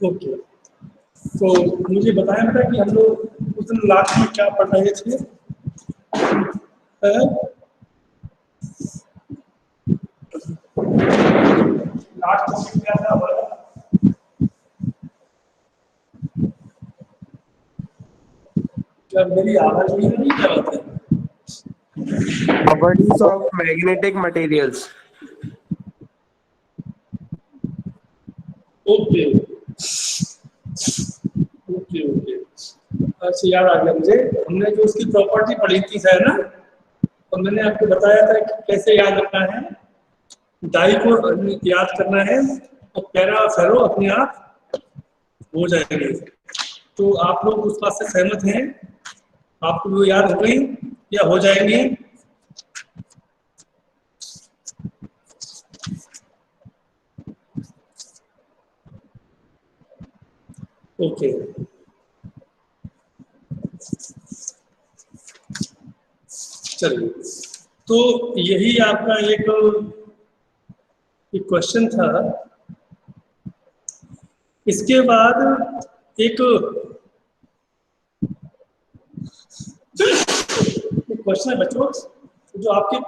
Okay, तो मुझे बताया बेटा कि हम लोग उस दिन लास्ट में क्या पढ़ रहे थे? लास्ट टॉपिक क्या था हमारा? क्या मेरी आवाज नहीं आ रही? क्या बात है? Properties of magnetic materials. Okay okay okay, अच्छा याद आ गया मुझे। हमने जो उसकी प्रॉपर्टी पढ़ी थी है ना, तो मैंने आपको बताया था कि कैसे याद रखना है, डाई को याद करना है और पैरा फेरो अपने आप हो जाएंगे। तो आप लोग उस बात से सहमत हैं? आपको वो याद हो गई या हो जाएंगे? ओके, चलिए, तो यही आपका एक क्वेश्चन था। इसके बाद एक क्वेश्चन है बच्चों, जो आपके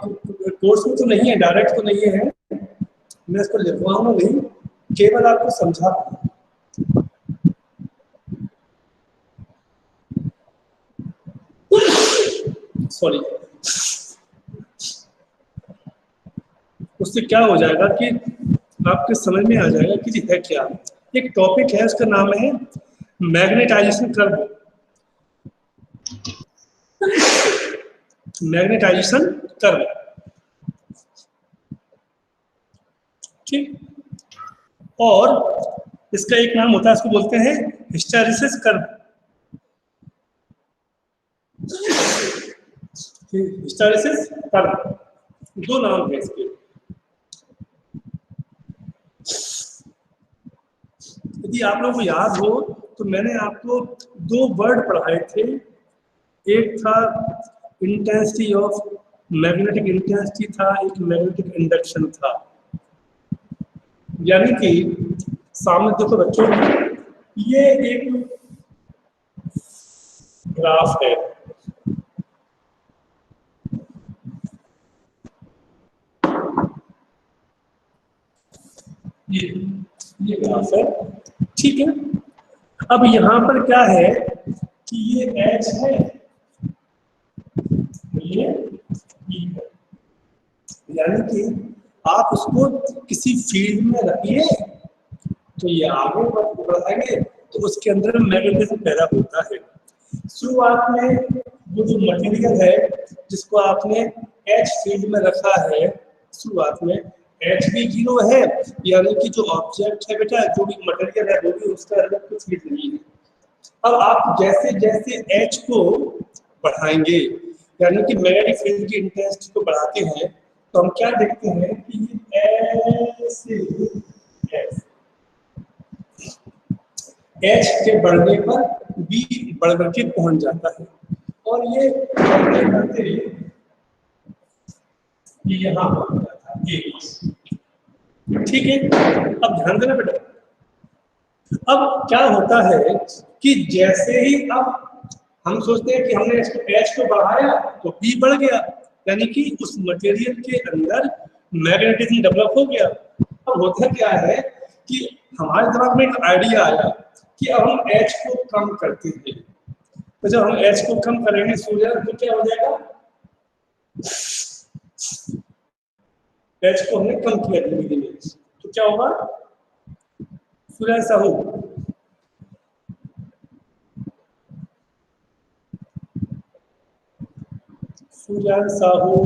कोर्स में तो नहीं है, डायरेक्ट तो नहीं है, मैं इसको लिखवाऊंगा नहीं, केवल आपको समझा। सॉरी, उससे क्या हो जाएगा कि आपके समझ में आ जाएगा कि है क्या। एक टॉपिक है, उसका नाम है मैग्नेटाइजेशन कर्व। मैग्नेटाइजेशन कर्व, ठीक। और इसका एक नाम होता है, इसको बोलते हैं हिस्टैरिसीस कर्व। हिस्टैरिसीस कर्व, दो नाम है इसके। यदि आप लोगों को याद हो तो मैंने आपको दो वर्ड पढ़ाए थे। एक था इंटेंसिटी ऑफ मैग्नेटिक इंटेंसिटी था, एक मैग्नेटिक इंडक्शन था। यानी कि सामने देखो बच्चों, ये एक ग्राफ है, ये ग्राफ है, ठीक है। अब यहां पर क्या है कि ये एच है, ये E है। यानी कि आप उसको किसी फील्ड में रखिए तो ये आगे बढ़ाएंगे तो उसके अंदर मैग्नेटिज्म पैदा होता है। शुरुआत में वो जो मटेरियल है जिसको आपने एच फील्ड में रखा है, शुरुआत में एच भी 0 है, यानी कि जो ऑब्जेक्ट है बेटा, जो भी मटेरियल है वो भी उसका अंदर कुछ भी नहीं है। अब आप जैसे जैसे एच को बढ़ाएंगे, यानी कि मैग्नेटिक फील्ड की इंटेंसिटी को बढ़ाते हैं, तो हम क्या देखते हैं कि ऐसे एच के बढ़ने पर बी बढ़ के पहुंच जाता है, और ये बढ़ते बढ़ते यहाँ पहुंच जाता है। ठीक है, अब ध्यान देना बेटा। अब क्या होता है कि जैसे ही अब हम सोचते हैं कि हमने एच को बढ़ाया तो बी बढ़ गया, यानी कि उस मटेरियल के अंदर मैग्नेटिज्म डेवलप हो गया। अब होता क्या है कि हमारे दिमाग में एक आइडिया आया कि अब हम एच को कम करते हैं, तो जब हम एच को कम करेंगे सूर्य तो क्या हो जाएगा, एच को हमने कम किया धीरे धीरे, तो क्या होगा, सूर्य साहू सूर्य साहू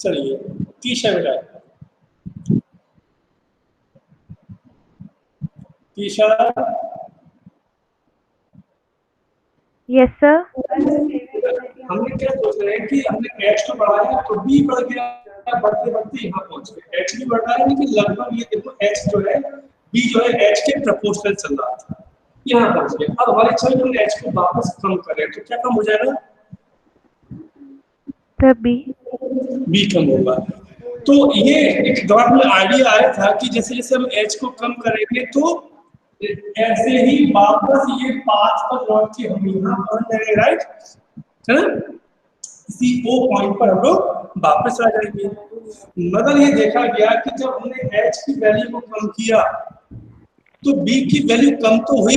चलिए तीसरा बेटा, तीसरा यस सर। हमने क्या सोच रहे हैं कि हमने एच को बढ़ाया तो बी बढ़ गया, बढ़ते बढ़ते यहाँ पहुंच गए। एच भी बढ़ रहा है, लेकिन लगभग ये देखो एच जो है, बी जो है एच के प्रोपोर्शनल चल रहा था। यहाँ पहुंच गया। अब हमारी इच्छा है कि हम एच को वापस कम करें, तो क्या कम हो जाएगा? Sir B. बी कम होगा। तो ये एक दिमाग में आइडिया आया था कि जैसे जैसे हम एच को कम करेंगे तो ऐसे ही वापस ये पाथ पर लौट के हम यहाँ पहुंच जाएंगे, राइट है ना? इसी ओ पॉइंट पर हम लोग वापस आ जाएंगे। मगर ये देखा गया कि जब हमने एच की वैल्यू को कम किया तो बी की वैल्यू कम तो हुई,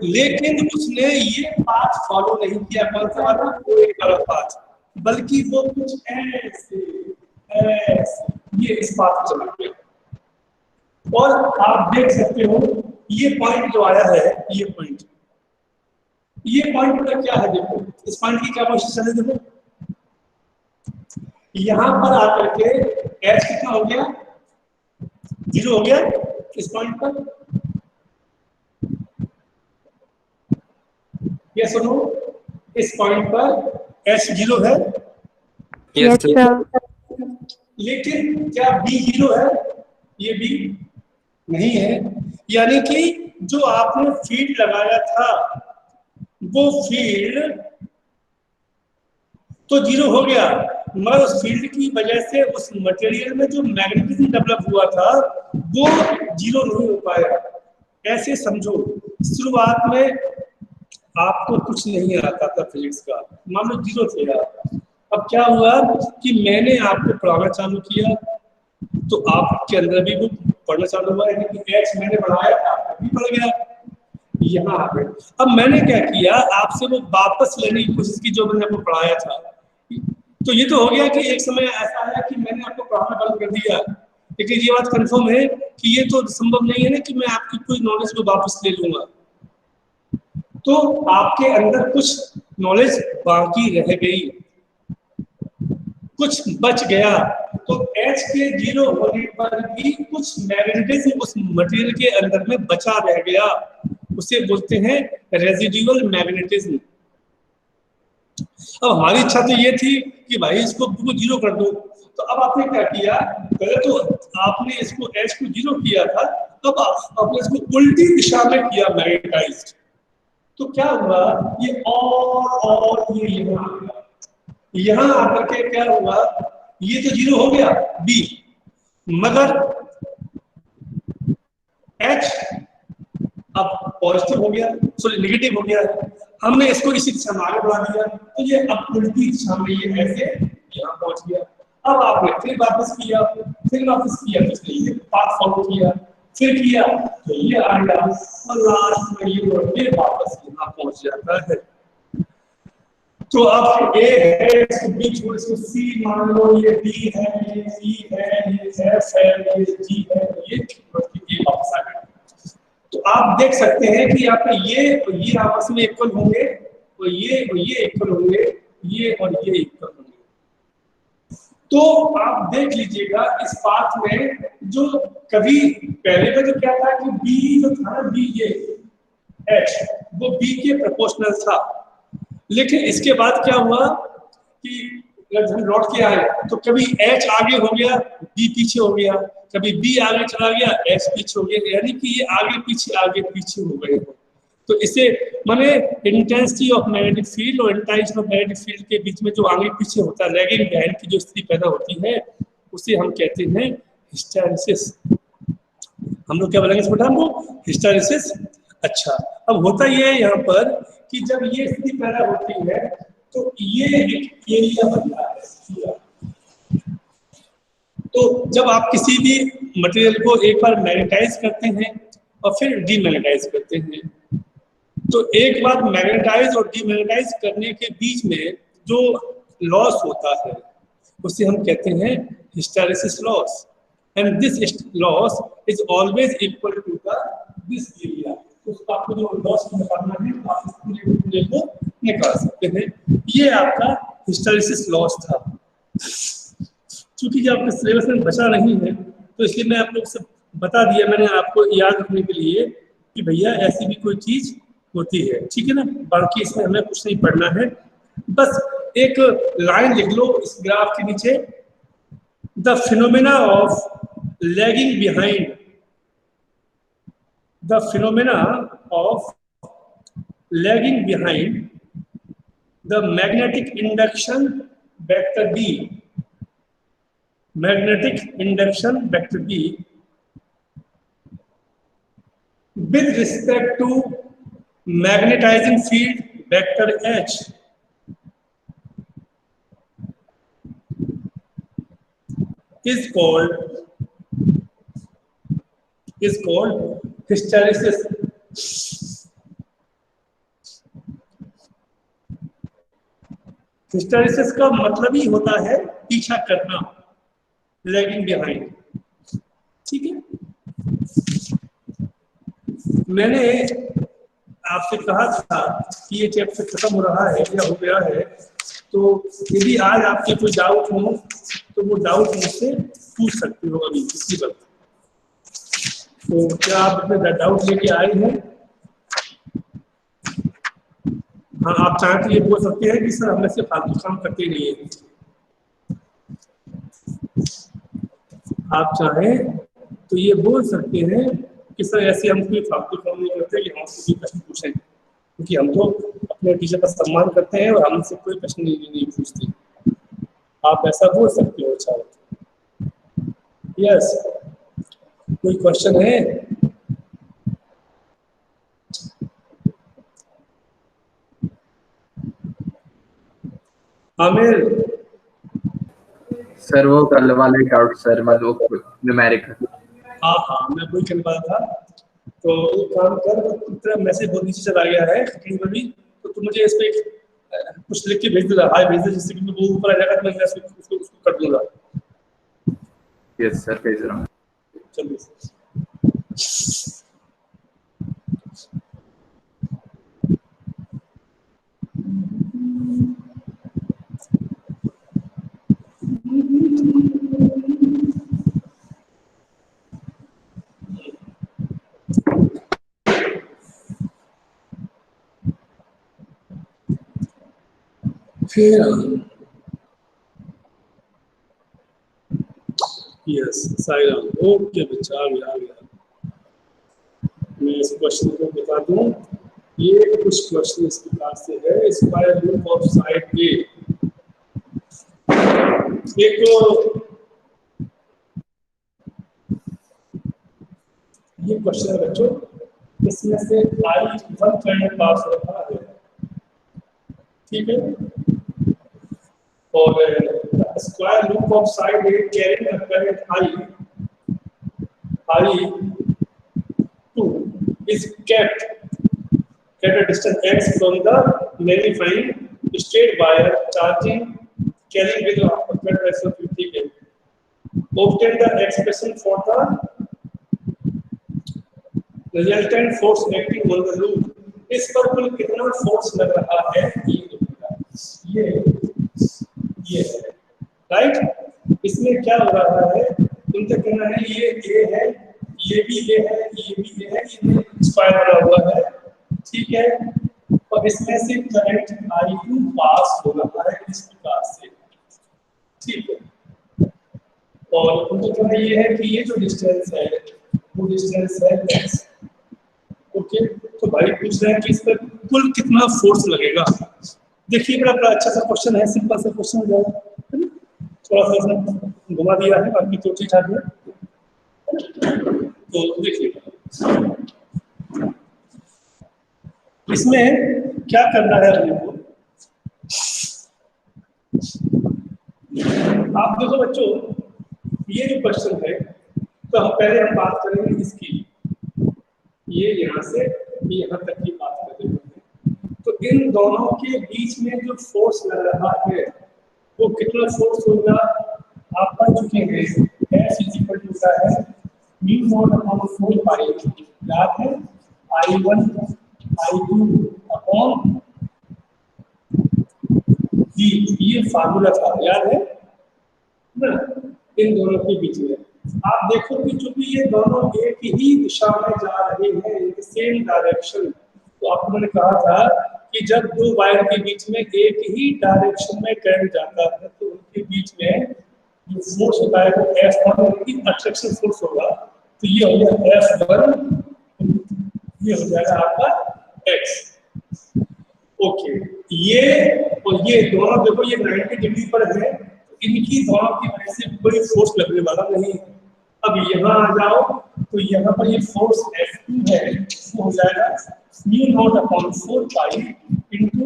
लेकिन उसने ये पाथ फॉलो नहीं किया। कौन सा वाला? कोई वाला पाथ, बल्कि वो कुछ ऐसे ये इस पाथ पर चला गया। और आप देख सकते हो ये पॉइंट जो आया है, ये पॉइंट का क्या है? देखो इस पॉइंट की क्या पोजीशन है, देखो यहां पर आकर के एच कितना हो गया? 0 हो गया इस पॉइंट पर। ये सुनो, इस पॉइंट पर एच 0 है, यस सर। लेकिन क्या बी 0 है? ये बी नहीं है। यानी कि जो आपने फील्ड लगाया था वो फील्ड तो 0 हो गया, मगर उस फील्ड की वजह से उस मटेरियल में जो मैग्नेटिज्म डेवलप हुआ था वो 0 नहीं हो पाया। ऐसे समझो, शुरुआत में आपको कुछ नहीं आता था फिजिक्स का, मान लो 0 थे आप। अब क्या हुआ कि मैंने आपको पढ़ाना चालू किया तो आपके अंदर भी वो पढ़ना चालू हुआ, कि एच मैंने बढ़ाया आपका भी बढ़ गया, यहाँ आ गए। अब मैंने क्या किया, आपसे वो वापस लेने की कोशिश की जो मैंने आपको पढ़ाया था। तो ये तो हो गया कि एक समय ऐसा है कि मैंने आपको पढ़ाना बंद कर दिया, लेकिन ये बात कंफर्म है कि ये तो संभव नहीं है ना कि मैं आपकी कोई नॉलेज को वापस ले लूंगा। तो आपके अंदर कुछ नॉलेज बाकी रह गई, कुछ बच गया। तो H के 0 होने पर भी कुछ मैग्नेटिज्म उस मटेरियल के अंदर में बचा रह गया, उसे बोलते हैं रेजिडुअल मैग्नेटिज्म। अब हमारी इच्छा तो ये थी कि भाई इसको 0 कर दो, तो अब आपने क्या किया? पहले तो आपने इसको H को 0 किया था, अब आपने इसको उल्टी दिशा में किया, मैग्नेटाइज्ड। तो क्या हुआ, ये और ये यहाँ आकर के क्या हुआ, ये तो 0 हो गया बी, मगर H अब पॉजिटिव हो गया, सॉरी नेगेटिव हो गया। हमने इसको इसी दिशा में आगे बढ़ा दिया, तो ये अब उल्टी दिशा में ये ऐसे यहाँ पहुंच गया। अब आपने फिर वापस किया तो इसने ये पाथ फॉलो किया, फिर किया तो ये आ गया, और लास्ट में ये फिर वापस यहाँ पहुंच जाता है। तो अब ए है, इसको बी छोड़ इसको सी मान लो, ये डी है, ये सी है, ये एफ है, ये जी है, ये वापस आ गया। तो आप देख सकते हैं कि यहाँ पे ये आपस में इक्वल होंगे, और ये इक्वल होंगे, ये और ये इक्वल होंगे। तो आप देख लीजिएगा इस पाथ में जो कभी पहले में जो क्या था कि बी जो था ना, बी ये एच वो बी के प्रोपोर्शनल था, लेकिन इसके बाद क्या हुआ कि जब हम लौट के आए तो कभी एच आगे हो गया, बी पीछे हो गया, कभी बी आगे चला गया, एच पीछे हो गया, यानी कि ये आगे पीछे हो गए। तो इसे माने इंटेंसिटी ऑफ मैग्नेटिक फील्ड और इंटेंसिटी ऑफ मैग्नेटिक फील्ड के बीच में जो आगे पीछे होता है, लैगिंग बिहाइंड की जो स्थिति पैदा होती है, उसे हम कहते हैं हिस्टैरिसीस। हम लोग क्या बोलेंगे इस बेटा, हमको हिस्टैरिसीस। अच्छा, अब होता ये है यहाँ पर कि जब ये स्थिति पैदा होती है तो ये एक एरिया बनता है। तो जब आप किसी भी मटेरियल को एक बार मैग्नेटाइज करते हैं और फिर डीमैग्नेटाइज करते हैं, तो एक बार मैग्नेटाइज और डीमैग्नेटाइज करने के बीच में जो लॉस होता है उसे हम कहते हैं hysteresis loss, and this loss is always equal to this area. तो आपको जो लॉस निकालना है आप इस पूरे को निकाल सकते हैं। ये आपका हिस्टैरिसीस लॉस था। चूंकि जब आपके सिलेबस में बचा नहीं है तो इसलिए मैं आप लोग से बता दिया, मैंने आपको याद रखने के लिए कि भैया ऐसी भी कोई चीज होती है, ठीक है ना। बाकी इसमें हमें कुछ नहीं पढ़ना है, बस एक लाइन लिख लो इस ग्राफ के नीचे, the phenomena of lagging behind the phenomena of lagging behind the magnetic induction vector B, magnetic induction vector B with respect to magnetizing field vector H is called hysteresis. Hysteresis का मतलब ही होता है पीछा करना, lagging behind. ठीक है, मैंने आपसे कहा था कि ये चैप्टर खत्म हो रहा है या हो गया है, तो यदि आज आपके कोई डाउट हो तो वो डाउट मुझसे पूछ सकते हो अभी इसी वक्त। तो क्या आप अपने डाउट लेके आए हैं? हाँ, आप चाहें तो ये बोल सकते हैं कि सर हम ऐसे फालतू काम करते नहीं है। आप चाहें तो ये बोल सकते हैं कि सर ऐसे हम कोई फालतू काम नहीं करते कि हमसे कोई प्रश्न पूछें, क्योंकि हम तो अपने टीचर का सम्मान करते हैं और हमसे कोई प्रश्न नहीं पूछते। आप ऐसा बोल सकते हो चाहे। यस, कोई क्वेश्चन है? आमिर सर वो कल वाले डाउट सर, मतलब न्यूमेरिकल। हाँ, मैं वही करने वाला था। तो एक काम कर, तेरा मैसेज बहुत नीचे चला गया है कहीं पर भी, तो तू मुझे इस पे कुछ लिख के भेज दे, हाय भेज दे, जिससे कि वो ऊपर आ जाएगा तो मैं उसको कर दूंगा। यस सर, भेज रहा हूँ। चलिए, फिर यस साइराम, ओके बच्चा, आ गया। मैं इस क्वेश्चन को बता दूं, ये कुछ क्वेश्चन इस प्रकार से है। स्क्वायर रूट ऑफ साइड ए, एक ये क्वेश्चन है बच्चों, इसमें से I1 करंट पास हो रहा है, ठीक है, और square root of side a carrying a current I2 is kept at a distance x from the magnifying state wire charging carrying with a current of 50 k. Obtain the expression for the resultant force acting on the loop. इस पर कुल कितना force लग रहा है ये right. इसमें क्या हो रहा है, उनका कहना है ये ए है, ये भी ए है, ये भी ए है, ये स्क्वायर बना हुआ है, ठीक है, और इसमें से करंट I2 पास हो रहा है इस प्रकार से, ठीक है, और उनका कहना ये है कि ये जो डिस्टेंस है वो डिस्टेंस है x। ओके, तो भाई पूछ रहे हैं कि इस पर कुल कितना फोर्स लगेगा। देखिए बड़ा अच्छा सा क्वेश्चन है, सिंपल सा क्वेश्चन हो जाएगा, थोड़ा सा इसने घुमा दिया है, बाकी तो ठीक ठाक है। तो देखिए इसमें क्या करना है अपने को, आप देखो बच्चों, ये जो क्वेश्चन है तो हम पहले बात करेंगे इसकी, ये यहाँ से यहाँ तक की बात करेंगे। तो इन दोनों के बीच में जो फोर्स लग रहा है वो कितना फोर्स होगा आप पढ़ चुके हैं। F इक्वल टू क्या है, म्यू नॉट अपॉन 4 पाई, याद है, I1 I2 अपॉन V, ये फार्मूला था, याद है ना, इन दोनों के बीच में। आप देखो कि चूंकि ये दोनों एक ही दिशा में जा रहे हैं, इन सेम डायरेक्शन, तो आपको मैंने कहा था कि जब दो वायर के बीच में एक ही डायरेक्शन में करंट जाता है तो उनके बीच में जो फोर्स होता है वो F1 की अट्रैक्शन फोर्स होगा, तो ये हो गया F1 ये हो जाएगा आपका x। ओके, ये और ये दोनों देखो ये 90 डिग्री पर है, इनकी दोनों की वजह से कोई फोर्स लगने वाला नहीं है। अब यहाँ आ जाओ तो यहाँ पर ये फोर्स F2 है, वो हो जाएगा mu naught upon 4 pi into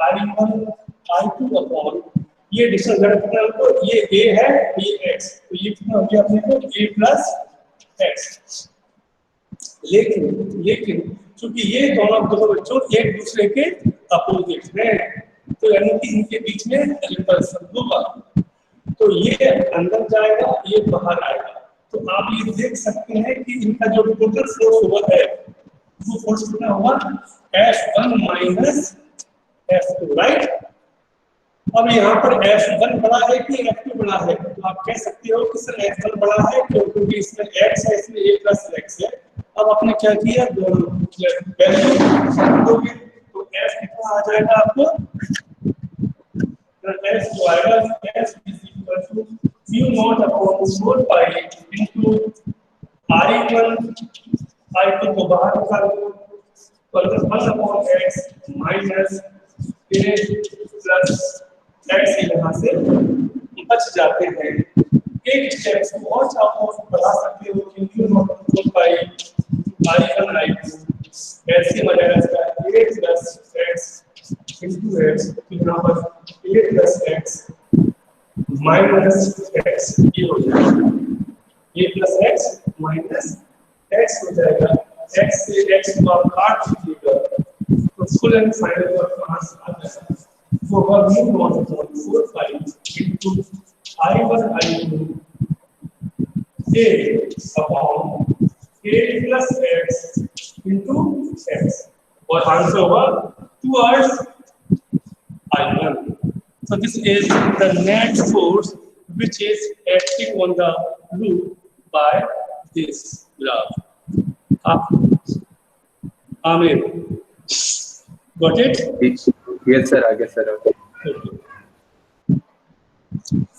I1 I2 upon ये डिस्टेंस कितना, तो ये a है ये x, तो ये कितना हो गया अपने को a प्लस x। लेकिन क्योंकि ये दोनों बच्चों एक दूसरे के अपोजिट हैं, तो यानी कि इनके बीच में रिपल्सन होगा, तो ये अंदर जाएगा ये बाहर आएगा। तो आप ये देख सकते हैं कि इनका जो टोटल फोर्स हुआ है वो फोर्स कितना हुआ, F1 माइनस F2, राइट। अब यहाँ पर F1 बड़ा है कि F2 बड़ा है, तो आप कह सकते हो कि सर F1 बड़ा है क्योंकि इसमें x है, इसमें a प्लस x है। अब आपने क्या किया, दोनों वैल्यू दोगे तो f कितना आ जाएगा आपको, f जो आएगा f is equal to mu naught upon 4 pi into I1 I2 को बाहर निकालो plus 1 upon x minus a plus x यहाँ से बच जाते हैं। एक स्टेप को और चाहो बढ़ा सकते हो कि mu naught upon pi I1 I2 ऐसे बनेगा इसका a plus x into x, यहाँ पर a plus x minus x, ये हो जाएगा a plus x minus x हो जाएगा, x से x को आप काट दीजिएगा तो फुल एंड फाइनल आपका आंसर आ जाएगा, वो होगा mu naught upon 4 pi into I1 I2 a upon a plus x into x, और आंसर होगा towards I1. So this is the net force which is acting on the loop by this graph. Amir, got it? Yes sir, I guess sir. Okay.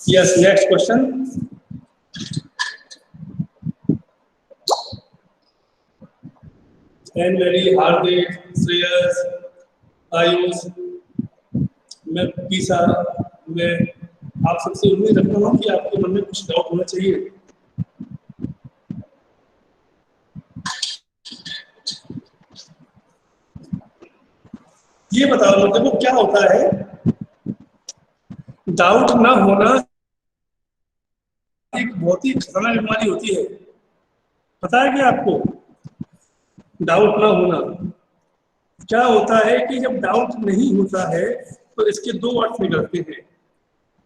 Yes, next question. And very Hardik, Shreyas, Ayush, मैं पीसा, मैं आप सबसे उम्मीद रखता हूँ कि आपके मन में कुछ डाउट होना चाहिए। ये बताओ मतलब वो क्या होता है, डाउट ना होना एक बहुत ही खतरनाक बीमारी होती है, पता है क्या आपको? डाउट ना होना क्या होता है कि जब डाउट नहीं होता है तो इसके दो अर्थ निकलते हैं,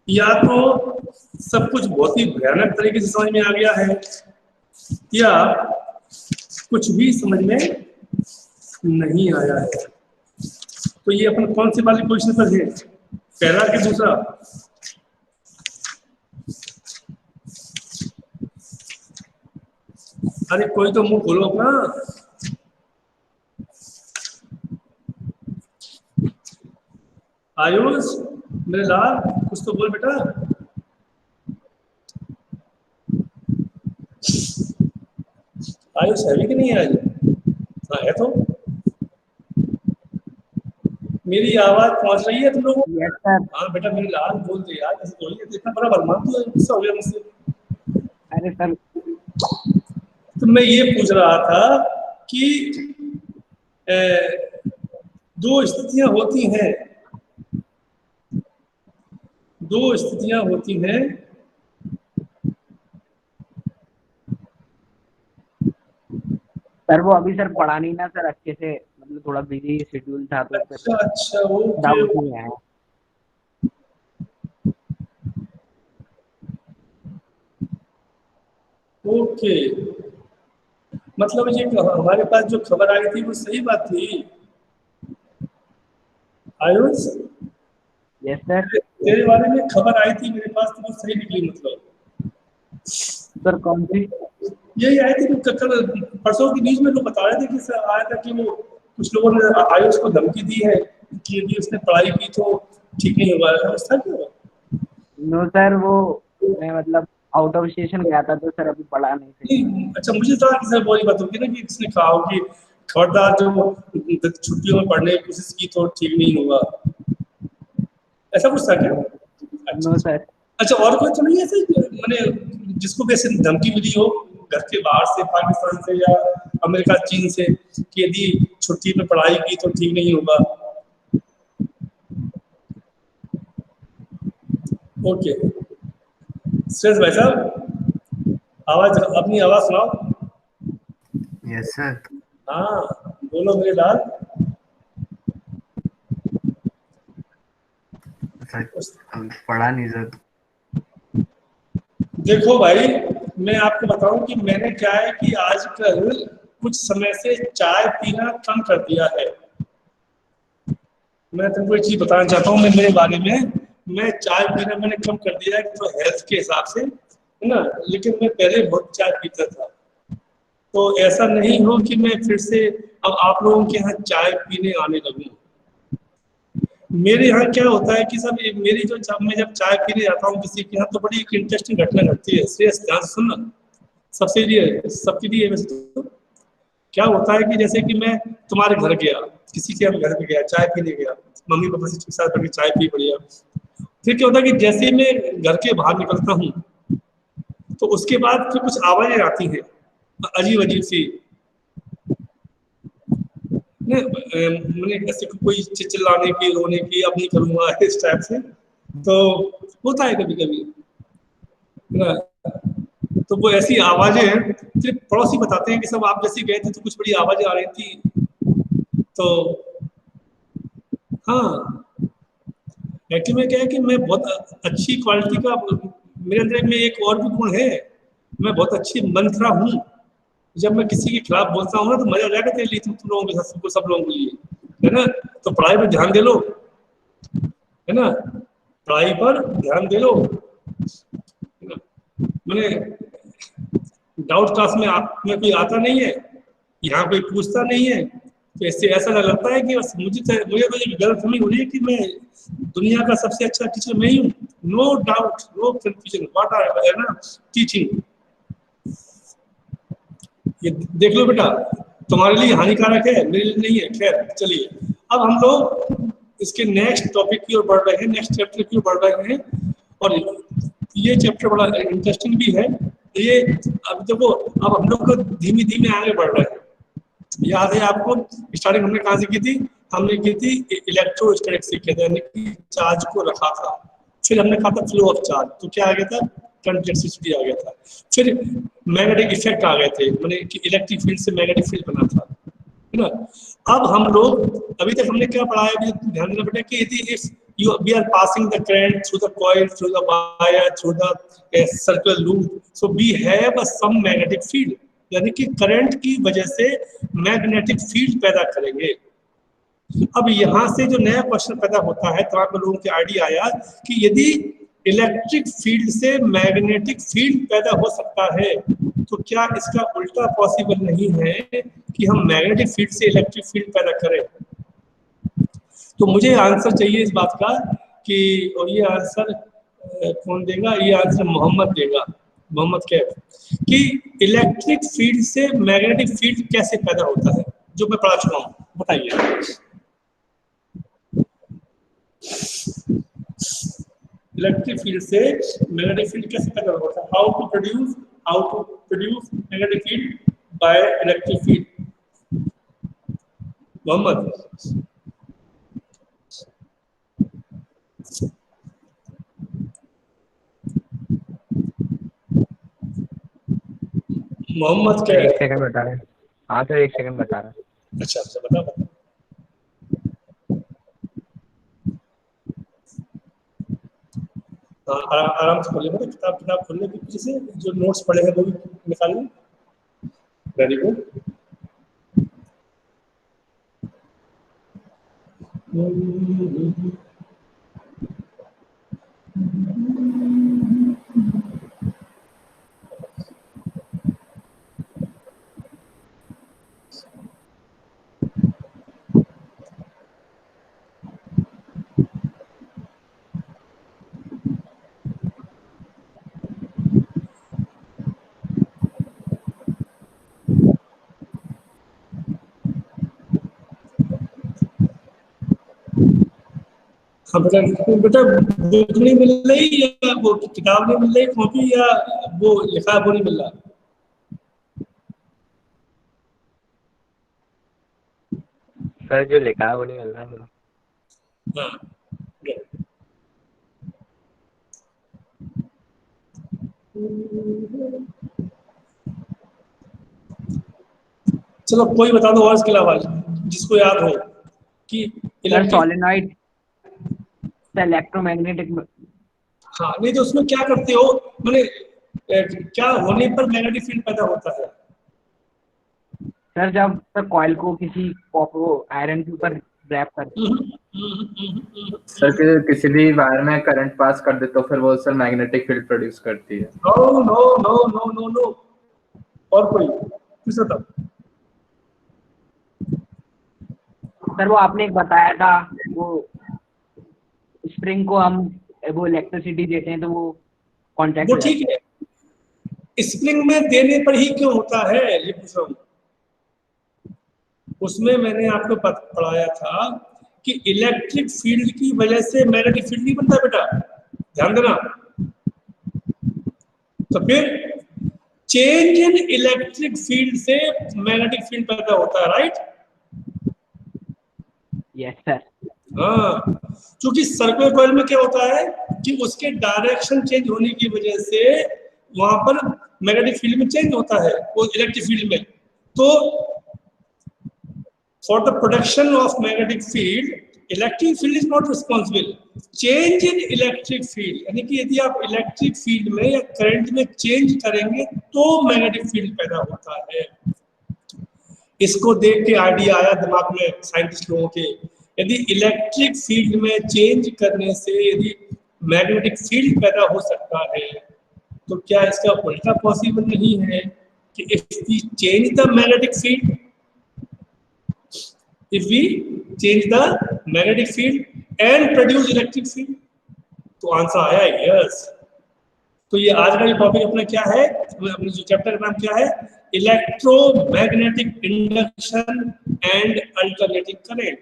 या तो सब कुछ बहुत ही भयानक तरीके से समझ में आ गया है, या कुछ भी समझ में नहीं आया है। तो ये अपन कौन सी वाली पोजीशन पर है, पहला कि दूसरा? अरे कोई तो मुंह खोलो अपना। आयुष मेरे लाल कुछ तो बोल बेटा। आयुष है भी कि नहीं है आज? हाँ है, तो मेरी आवाज पहुंच रही है तुम लोगों को? Yes sir. हाँ बेटा मेरे लाल बोल दे यार, ऐसे बोलिए तो इतना बड़ा बदमाश तो गुस्सा हो गया मुझसे। अरे सर तो मैं ये पूछ रहा था कि दो स्थितियां होती हैं, दो स्थितियां होती हैं, सर वो अभी सर पढ़ा नहीं ना सर अच्छे से, मतलब थोड़ा बिजी शेड्यूल था तो अच्छा अच्छा डाउट नहीं है। ओके, मतलब ये हमारे पास जो खबर आई थी वो सही बात थी आयुष? Yes sir. तेरे बारे में खबर आई थी मेरे पास तो वो सही निकली, मतलब सर कौन सी? यही आई थी कि कल परसों की न्यूज में लोग बता रहे थे कि आया था कि वो कुछ लोगों ने आयुष को धमकी दी है कि यदि उसने पढ़ाई की तो ठीक नहीं होगा, ऐसा क्या? नो सर वो मैं मतलब आउट ऑफ स्टेशन गया था तो सर अभी पढ़ा नहीं सही। अच्छा मुझे तो सर वही बात होगी ना कि किसने कहा हो कि खबरदार जो छुट्टियों में पढ़ने की कोशिश की तो ठीक नहीं होगा, ऐसा कुछ था क्या? अच्छा नो सर। अच्छा, और कोई तो नहीं ऐसे मैंने जिसको भी ऐसे धमकी मिली हो घर के बाहर से, पाकिस्तान से या अमेरिका चीन से, कि यदि छुट्टी में पढ़ाई की तो ठीक नहीं होगा? ओके, श्रेयस भाई साहब आवाज, अपनी आवाज सुनाओ। Yes sir. हाँ बोलो मेरे लाल। पढ़ा नहीं सर। देखो भाई, मैं आपको बताऊं कि मैंने क्या है कि आजकल कुछ समय से चाय पीना कम कर दिया है। मैं तुमको एक चीज बताना चाहता हूँ, मैं मेरे बारे में, मैं चाय पीना मैंने कम कर दिया है तो हेल्थ के हिसाब से, है ना, लेकिन मैं पहले बहुत चाय पीता था। तो ऐसा नहीं हो कि मैं फिर से अब आप लोगों के यहाँ चाय पीने आने लगूं। मेरे यहाँ क्या होता है कि सब मेरी जो मैं जब चाय पीने जाता हूँ किसी के यहाँ, तो बड़ी एक इंटरेस्टिंग घटना घटती है। श्रेयस ध्यान से सुनना, सबसे लिए सबके लिए वैसे तो क्या होता है कि जैसे कि मैं तुम्हारे घर गया, किसी के घर पे गया, चाय पीने गया, मम्मी पापा से साथ बैठ के चाय पी बढ़िया, फिर क्या होता है कि जैसे ही मैं घर के बाहर निकलता हूँ तो उसके बाद फिर कुछ आवाजें आती हैं अजीब अजीब सी, मैंने ऐसे कोई चिल्लाने की, रोने की, अब नहीं करूंगा इस टाइप से, तो होता है कभी कभी ना। तो वो ऐसी आवाजें हैं, फिर पड़ोसी बताते हैं कि सब आप जैसे गए थे तो कुछ बड़ी आवाजें आ रही थी। तो हाँ, एक्चुअली में क्या है कि मैं बहुत अच्छी क्वालिटी का, मेरे अंदर में एक और भी गुण है, मैं बहुत अच्छी मंत्रा हूँ। जब मैं किसी के खिलाफ बोलता हूँ ना तो मजा आ जाएगा तेरे लिए, तुम लोगों के साथ, सब लोगों के लिए, है ना। तो पढ़ाई पर ध्यान दे लो, है ना, पढ़ाई पर ध्यान दे लो, है ना। मैंने डाउट क्लास में आप में कोई आता नहीं है, यहाँ कोई पूछता नहीं है, तो इससे ऐसा लगता है कि बस मुझे तो ये गलतफहमी हो रही है कि मैं दुनिया का सबसे अच्छा टीचर मैं ही हूँ। No doubt, no confusion, what are, है ना, टीचिंग। ये देख लो बेटा, तुम्हारे लिए हानिकारक है, मेरे लिए नहीं है। खैर चलिए, अब हम लोग इसके नेक्स्ट टॉपिक की ओर बढ़ रहे हैं, नेक्स्ट चैप्टर की ओर बढ़ रहे हैं, और ये चैप्टर बड़ा इंटरेस्टिंग भी है। ये अब देखो, अब हम लोग धीमे धीमे आगे बढ़ रहे हैं। याद है आपको स्टार्टिंग हमने कहाँ से की थी? हमने की थी इलेक्ट्रोस्टैटिक से किया था, यानी कि चार्ज को रखा था। फिर हमने कहा था फ्लो ऑफ चार्ज, तो क्या आ गया था? कंडक्टिविटी आ गया था। फिर मैग्नेटिक इफेक्ट आ गए थे, मैंने कि इलेक्ट्रिक फील्ड से मैग्नेटिक फील्ड बना था, है ना। अब हम लोग, अभी तक हमने क्या पढ़ा है, अभी ध्यान देना बेटा, कि यदि if you we are passing the current through the coil, through the wire, through the circular loop, so we have a some magnetic field, यानी कि करंट की वजह से मैग्नेटिक फील्ड पैदा करेंगे। अब यहाँ से जो नया क्वेश्चन पैदा होता है, तो आप लोगों के आइडिया आया कि यदि इलेक्ट्रिक फील्ड से मैग्नेटिक फील्ड पैदा हो सकता है, तो क्या इसका उल्टा पॉसिबल नहीं है कि हम मैग्नेटिक फील्ड से इलेक्ट्रिक फील्ड पैदा करें? तो मुझे आंसर चाहिए इस बात का कि, और ये आंसर कौन देगा? ये आंसर मोहम्मद देगा, मोहम्मद कैफ, कि इलेक्ट्रिक फील्ड से मैग्नेटिक फील्ड कैसे पैदा होता है, जो मैं पढ़ा चुका हूँ, बताइए। इलेक्ट्रिक फील्ड से मैग्नेटिक फील्ड कैसे पैदा होता है? How to produce magnetic field by electric field. Mohammed, Mohammed क्या है? एक सेकंड बता रहे हैं। हाँ सर, एक सेकंड बता रहा है। अच्छा अच्छा, बता। आराम से खोलिए, किताब खोलने के पीछे से जो नोट्स पड़े हैं वो भी निकालिए। Very good. हाँ बेटा, बेटा बुक नहीं मिल रही या वो किताब नहीं मिल रही, कॉपी, या वो लिखा है वो नहीं मिल रहा? सर जो लिखा है वो नहीं मिल रहा है। हाँ, चलो कोई बता दो और इसके अलावा जिसको याद हो कि सर इलेक्ट्रिक। Solenoid electromagnetic. हाँ, नहीं तो उसमें क्या करते हो, मैंने क्या होने पर मैग्नेटिक फील्ड पैदा होता है? सर जब सर कॉइल को किसी आयरन के ऊपर रैप करते हैं। सर किसी भी वायर में करंट पास कर दे तो फिर वो सर मैग्नेटिक फील्ड प्रोड्यूस करती है। No no no no no no, और कोई दूसरा था? सर वो आपने एक बताया था, वो स्प्रिंग को हम वो इलेक्ट्रिसिटी देते हैं तो वो कॉन्टैक्ट वो हो ठीक जाता है, स्प्रिंग में देने पर ही क्यों होता है ये पूछ रहा हूँ। उसमें मैंने आपको पढ़ाया था कि इलेक्ट्रिक फील्ड की वजह से मैग्नेटिक फील्ड नहीं बनता बेटा, ध्यान देना। तो फिर चेंज इन इलेक्ट्रिक फील्ड से मैग्नेटिक फील्ड पैदा होता है, राइट? है। Yes sir. हाँ, क्योंकि सर्कुलर कॉइल में क्या होता है कि उसके डायरेक्शन चेंज होने की वजह से वहां पर मैग्नेटिक फील्ड में चेंज होता है, वो इलेक्ट्रिक फील्ड में। तो for the production of magnetic field, electric field is not responsible. Change in electric field, यानी कि यदि आप इलेक्ट्रिक फील्ड में या करंट में चेंज करेंगे तो मैग्नेटिक फील्ड पैदा होता है। इसको देख के आइडिया आया दिमाग में साइंटिस्ट लोगों के, यदि इलेक्ट्रिक फील्ड में चेंज करने से यदि मैग्नेटिक फील्ड पैदा हो सकता है, तो क्या इसका उल्टा पॉसिबल नहीं है कि if we change the magnetic field, if we change the magnetic field and produce electric field? तो आंसर आया यस। तो ये आज का टॉपिक अपना क्या है, अपने जो चैप्टर का नाम क्या है, electromagnetic induction and alternating current.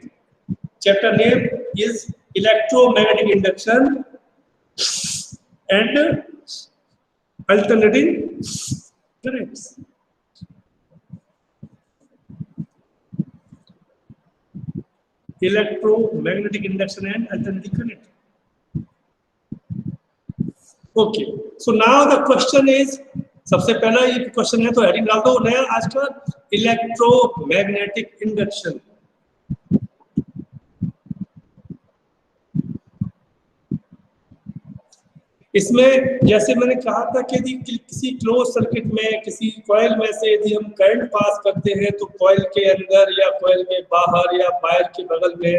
Chapter name is electromagnetic induction and alternating currents. Electromagnetic induction and alternating current. Okay, so now the question is, सबसे पहला ये क्वेश्चन है तो हेडिंग डाल दो नया आज का, इलेक्ट्रोमैग्नेटिक इंडक्शन। इसमें जैसे मैंने कहा था कि यदि किसी क्लोज सर्किट में किसी कॉइल में से यदि हम करंट पास करते हैं तो कॉइल के अंदर या कॉइल के बाहर या वायर के बगल में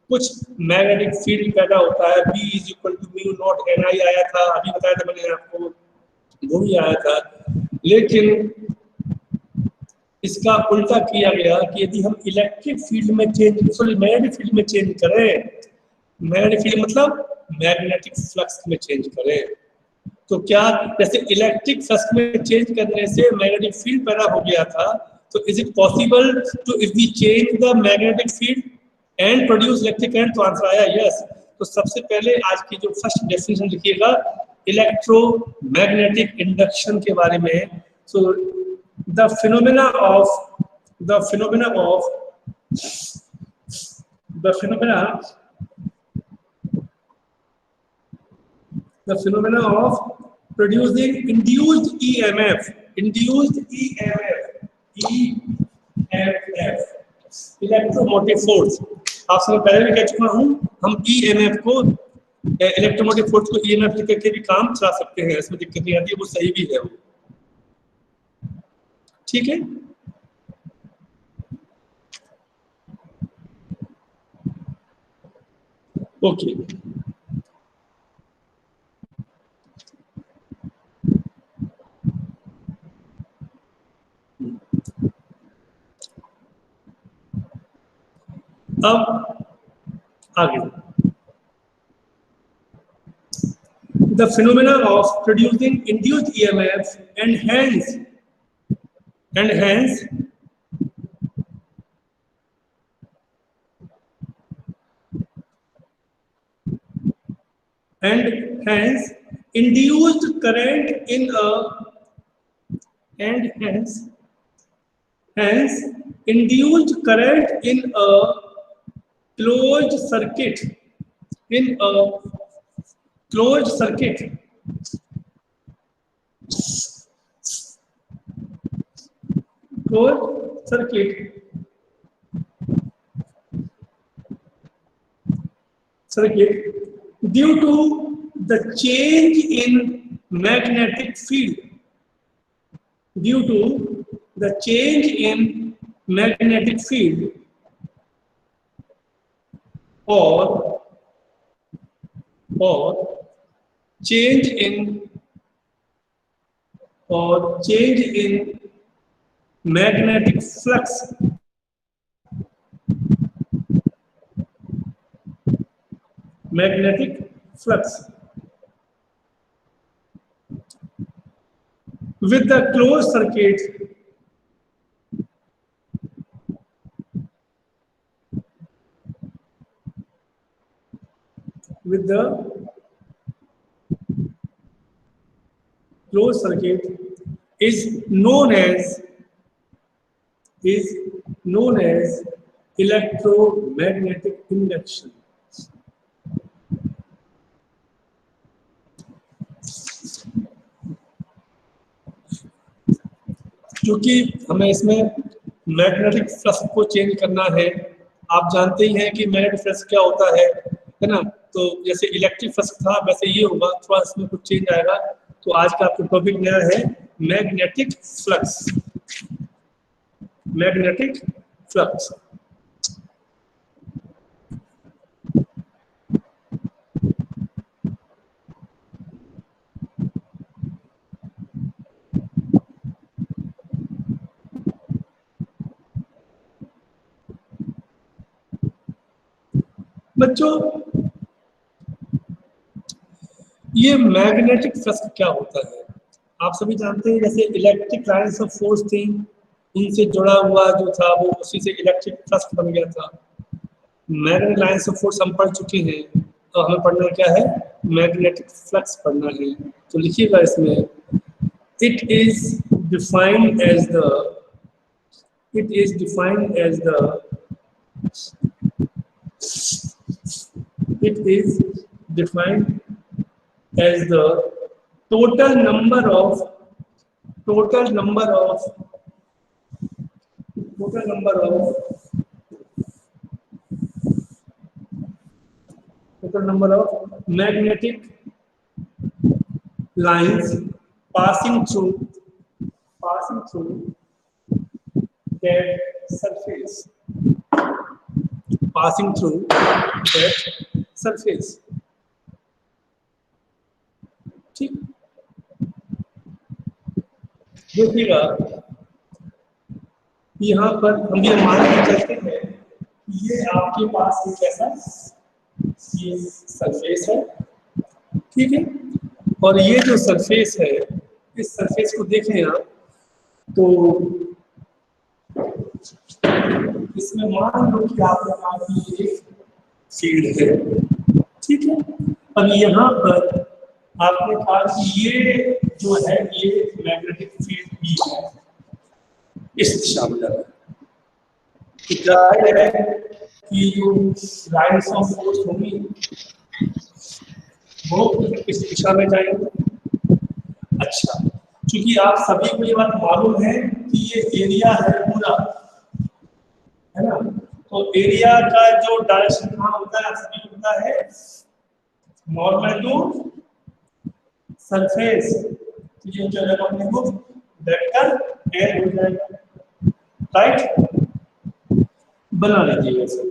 कुछ मैग्नेटिक फील्ड पैदा होता है। B is equal to mu naught NI आया था, अभी बताया था मैंने आपको, वो भी आया था। लेकिन इसका उल्टा किया गया कि यदि हम इलेक्ट्रिक फील्ड में मैग्नेटिक फील्ड में चेंज करें, मैग्नेटिक फील्ड मतलब मैग्नेटिक फ्लक्स में चेंज करें, तो क्या जैसे इलेक्ट्रिक फ्लक्स में चेंज करने से मैग्नेटिक फील्ड पैदा हो गया था, तो is it possible to if we change the magnetic field and produce electric current? तो आंसर आया यस। तो सबसे पहले आज की जो फर्स्ट डेफिनेशन लिखिएगा इलेक्ट्रोमैग्नेटिक इंडक्शन के बारे में। So the phenomena of the phenomena of producing induced EMF, electromotive force. आपसे पहले भी कह चुका हूं, हम EMF को, इलेक्ट्रोमोटिव फोर्स को EMF लिख करके भी काम चला सकते हैं, इसमें दिक्कत नहीं आती है, वो सही भी है वो, ठीक है। ओके, अब आगे, the phenomena of producing induced EMF and hence and hence induced current in a and hence induced current in a closed circuit in a closed circuit closed circuit due to the change in magnetic field due to the change in magnetic field or change in magnetic flux with the closed circuit is known as electromagnetic induction. क्योंकि हमें इसमें magnetic flux को change करना है। आप जानते ही हैं कि मैग्नेटिक फ्लक्स क्या होता है ना। तो जैसे इलेक्ट्रिक फ्लक्स था वैसे ये होगा, थोड़ा इसमें कुछ चेंज आएगा। तो आज का आपका टॉपिक नया है मैग्नेटिक फ्लक्स। बच्चों ये मैग्नेटिक फ्लक्स क्या होता है आप सभी जानते हैं। जैसे इलेक्ट्रिक लाइन्स ऑफ फोर्स थी, उनसे जुड़ा हुआ जो था वो उसी से इलेक्ट्रिक फ्लक्स बन गया था। मैग्नेटिक लाइन्स ऑफ फोर्स हम पढ़ चुके हैं, तो हमें पढ़ना क्या है, मैग्नेटिक फ्लक्स पढ़ना है। तो लिखिएगा इसमें, it is defined as the total number of magnetic lines passing through that surface. ठीक, देखिएगा यहाँ पर हम ये मान के चलते हैं कि ये आपके पास एक ऐसा ये सरफेस है, ठीक है। और ये जो सरफेस है, इस सरफेस को देखें आप तो इसमें मान लो कि आपके पास ये एक फील्ड है, ठीक है। अब यहाँ पर आपने कहा कि ये जो है ये मैग्नेटिक फील्ड भी है, इस दिशा में लगा। तो जाहिर है कि जो लाइन्स ऑफ फोर्स होंगी वो इस दिशा में जाएंगे। अच्छा, क्योंकि आप सभी को ये बात मालूम है कि ये एरिया है पूरा, है ना। तो एरिया का जो डायरेक्शन कहाँ होता है, सभी होता है नॉर्मल टू सरफेस। तो ये क्या जाएगा अपने को वेक्टर एल हो जाएगा, राइट। बना लीजिएगा सर,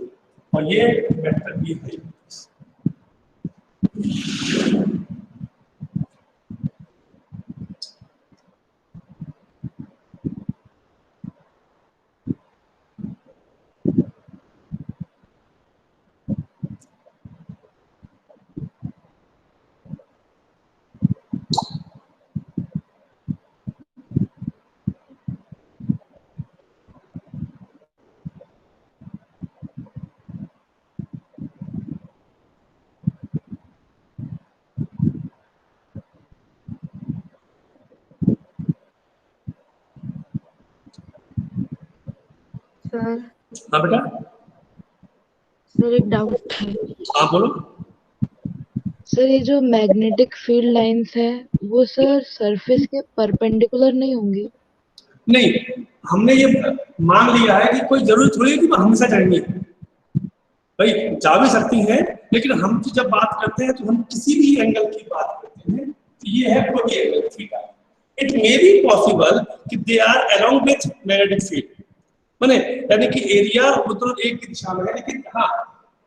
और ये वेक्टर बी है। सर हाँ बेटा, सर एक डाउट है हाँ बोलो। सर। ये जो मैग्नेटिक फील्ड लाइंस है वो सर सरफेस के परपेंडिकुलर नहीं होंगी? नहीं, हमने ये मान लिया है कि कोई जरूरी थोड़ी है कि वो हमेशा जाएंगे, भाई जा भी सकती हैं, लेकिन हम तो जब बात करते हैं तो हम किसी भी एंगल की बात करते हैं, तो ये है कोई angle theta. It may be possible कि they are along with magnetic field, माने यानी कि एरिया उधर एक की दिशा में है, लेकिन हाँ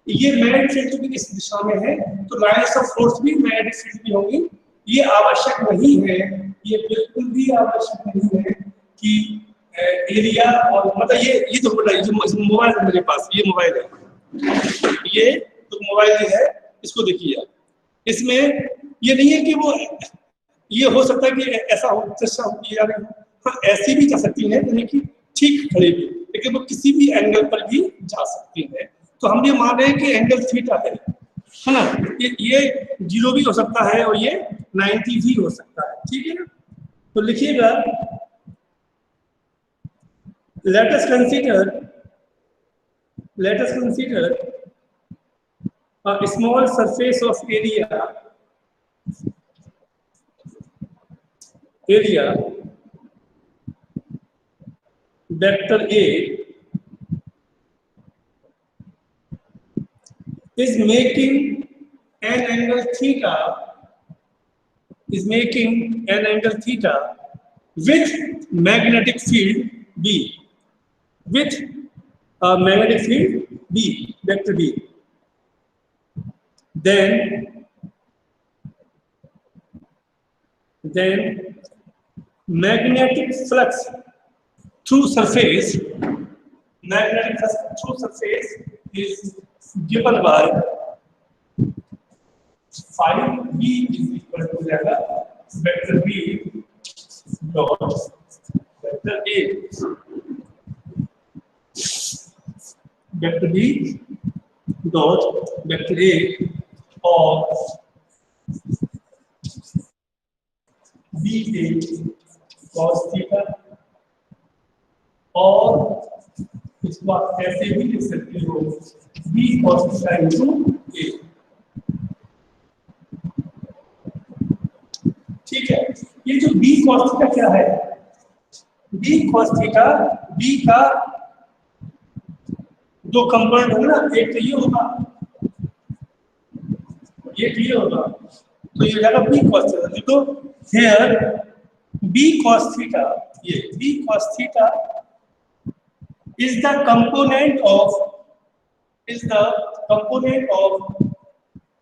ये मैग्नेटिक फील्ड चूंकि इस दिशा में है तो लाइन्स ऑफ फोर्स भी मैग्नेटिक फील्ड भी होंगी। ये आवश्यक नहीं है, ये बिल्कुल भी आवश्यक नहीं है कि एरिया और मतलब ये तो मोबाइल है मेरे पास, ये मोबाइल है, ये तो मोबाइल है, इसको देखिए आप, इसमें ये नहीं है कि वो ये हो सकता है कि ऐसा हो हाँ ऐसी भी जा सकती है, यानी कि ठीक खड़े भी, लेकिन वो किसी भी एंगल पर भी जा सकती है। तो हम ये मान रहे हैं कि एंगल थीटा है ना, ये 0 भी हो सकता है और ये 90 भी हो सकता है, ठीक है ना। तो लिखिएगा, let us consider a small surface of area vector A is making an angle theta with magnetic field B, with magnetic field B, vector B. Then magnetic flux through surface is given by phi B is equal to vector B dot vector A, vector B dot vector A और B A cos theta, और इसको आप ऐसे भी लिख सकते हो B cos theta into A, ठीक है। ये जो B cos थीटा क्या है, B cos थीटा B का दो कंपोनेंट होंगे ना, एक तो ये होगा, एक ये होगा, तो ये जाएगा B cos थीटा। देखो here B cos थीटा, ये B cos theta is the component of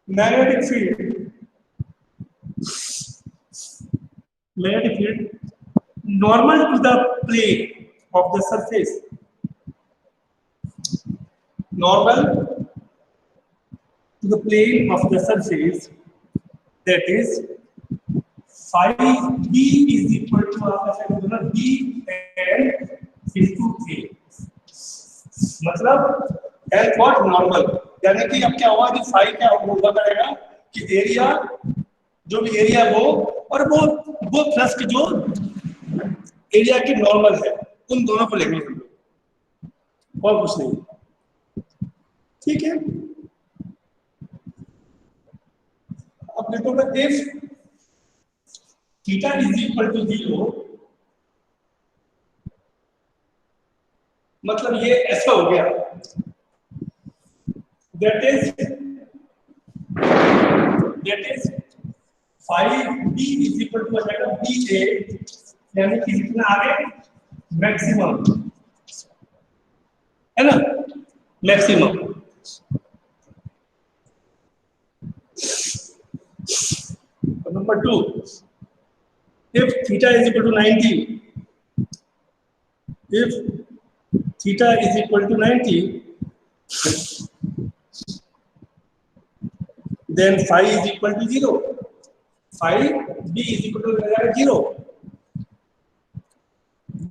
magnetic field normal to the plane of the surface, normal to the plane of the surface, that is phi B is equal to B and into A, मतलब and what normal, यानी कि अब क्या हुआ कि phi क्या होगा करेगा कि एरिया जो भी एरिया वो और वो प्लस की जो एरिया की नॉर्मल है उन दोनों को लेंगे हम लोग, और कुछ नहीं, ठीक है। अब देखो मैं if theta is equal to 0, मतलब ये ऐसा हो गया, that is phi B is equal to BA, यानी कि कितना आ गया मैक्सिमम, है ना, maximum. Number 2, if theta is equal to 90, if theta is equal to 90, then phi is equal to 0, phi B is equal to 0,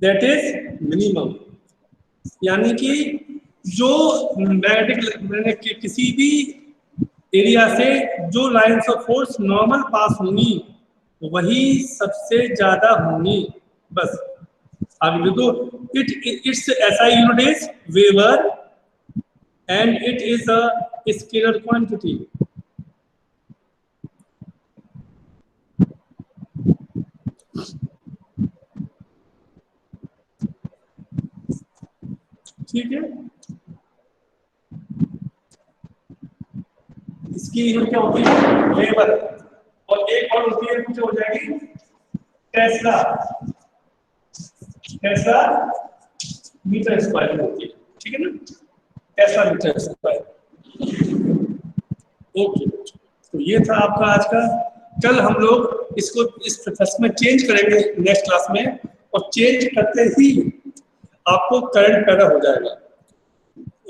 that is minimum, यानी कि जो magnetic किसी भी एरिया से जो lines of force normal pass होंगी वही सबसे ज्यादा होंगी, बस आगे लिख दो, it's SI unit is weber and it is a scalar quantity. ठीक है, इसकी यूनिट क्या होती है, वेबर, और एक और होती है कुछ हो जाएगी टेस्ला, टेस्ला मीटर स्क्वायर होती है, ठीक है ना, टेस्ला मीटर स्क्वायर। ओके, तो ये था आपका आज का। कल हम लोग इसको इस प्रोसेस में चेंज करेंगे नेक्स्ट क्लास में, और चेंज करते ही आपको करंट पैदा हो जाएगा।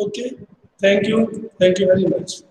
Okay, thank you very much.